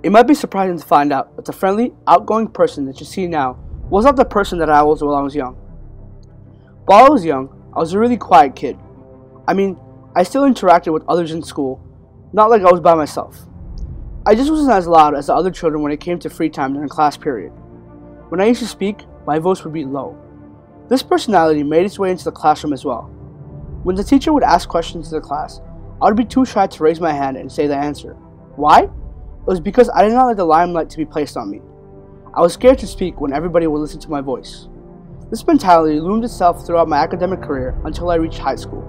It might be surprising to find out that the friendly, outgoing person that you see now was not the person that I was while I was young. While I was young, I was a really quiet kid. I mean, I still interacted with others in school, not like I was by myself. I just wasn't as loud as the other children when it came to free time during class period. When I used to speak, my voice would be low. This personality made its way into the classroom as well. When the teacher would ask questions to the class, I would be too shy to raise my hand and say the answer. Why? It was because I did not like the limelight to be placed on me. I was scared to speak when everybody would listen to my voice. This mentality loomed itself throughout my academic career until I reached high school,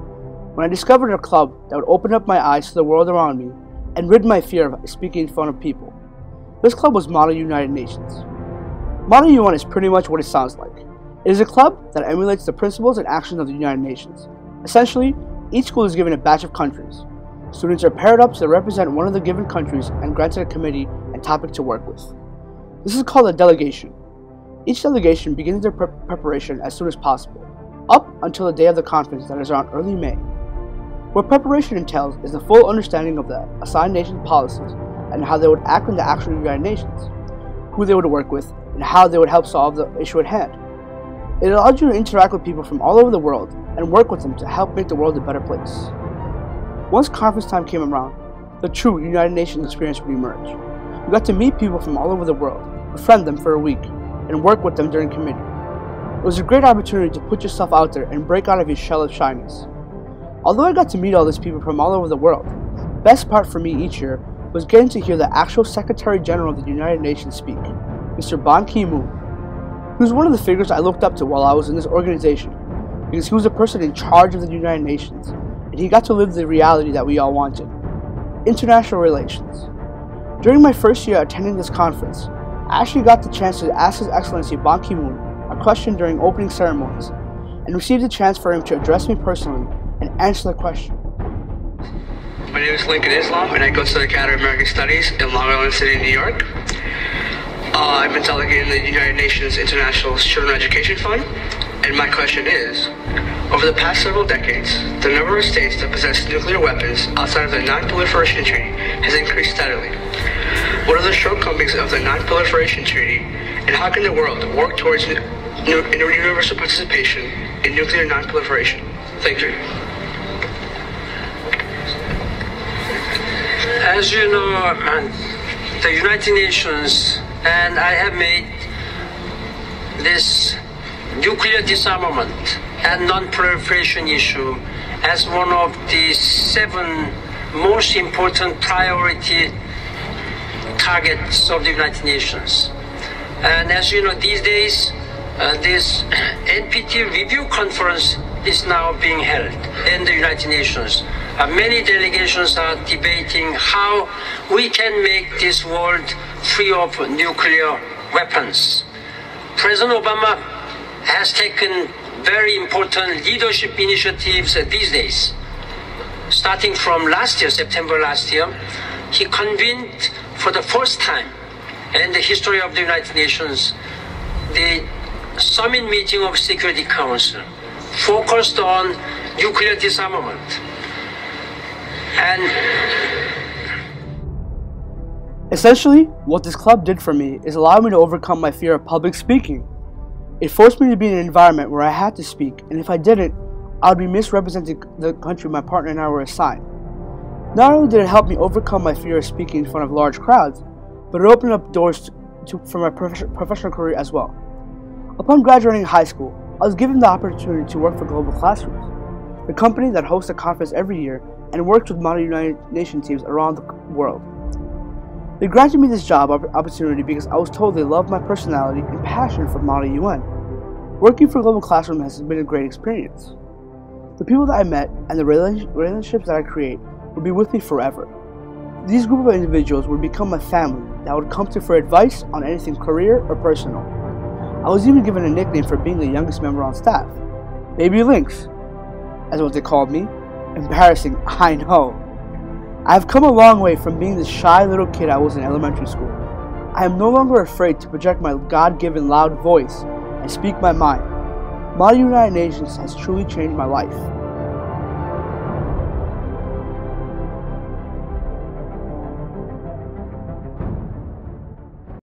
when I discovered a club that would open up my eyes to the world around me and rid my fear of speaking in front of people. This club was Model United Nations. Model UN is pretty much what it sounds like. It is a club that emulates the principles and actions of the United Nations. Essentially, each school is given a batch of countries. Students are paired up to represent one of the given countries and granted a committee and topic to work with. This is called a delegation. Each delegation begins their preparation as soon as possible, up until the day of the conference that is around early May. What preparation entails is the full understanding of the assigned nation's policies and how they would act in the actual United Nations, who they would work with, and how they would help solve the issue at hand. It allowed you to interact with people from all over the world and work with them to help make the world a better place. Once conference time came around, the true United Nations experience would emerge. You got to meet people from all over the world, befriend them for a week, and work with them during committee. It was a great opportunity to put yourself out there and break out of your shell of shyness. Although I got to meet all these people from all over the world, the best part for me each year was getting to hear the actual Secretary General of the United Nations speak, Mr. Ban Ki-moon. He was one of the figures I looked up to while I was in this organization, because he was the person in charge of the United Nations, and he got to live the reality that we all wanted: international relations. During my first year attending this conference, I actually got the chance to ask His Excellency Ban Ki-moon a question during opening ceremonies, and received a chance for him to address me personally and answer the question. My name is Lincoln Islam, and I go to the Academy of American Studies in Long Island City, New York. I've been delegating the United Nations International Children Education Fund, and my question is, over the past several decades, the number of states that possess nuclear weapons outside of the Non-Proliferation Treaty has increased steadily. What are the shortcomings of the Non-Proliferation Treaty, and how can the world work towards universal participation in nuclear non-proliferation? Thank you. As you know, the United Nations and I have made this nuclear disarmament and non-proliferation issue as one of the 7 most important priority targets of the United Nations. And as you know, these days, this NPT review conference is now being held in the United Nations. Many delegations are debating how we can make this world free of nuclear weapons. President Obama has taken very important leadership initiatives these days. Starting from last year, September last year, he convened for the first time in the history of the United Nations the summit meeting of Security Council focused on nuclear disarmament. Essentially, what this club did for me is allow me to overcome my fear of public speaking. It forced me to be in an environment where I had to speak, and if I didn't, I would be misrepresenting the country my partner and I were assigned. Not only did it help me overcome my fear of speaking in front of large crowds, but it opened up doors for my professional career as well. Upon graduating high school, I was given the opportunity to work for Global Classrooms, the company that hosts a conference every year and works with Model United Nations teams around the world. They granted me this job opportunity because I was told they loved my personality and passion for Model UN. Working for Global Classroom has been a great experience. The people that I met and the relationships that I create will be with me forever. These group of individuals would become my family that I would come to for advice on anything career or personal. I was even given a nickname for being the youngest member on staff, Baby Lynx, as what they called me. Embarrassing, I know. I have come a long way from being the shy little kid I was in elementary school. I am no longer afraid to project my God-given loud voice and speak my mind. Model United Nations has truly changed my life.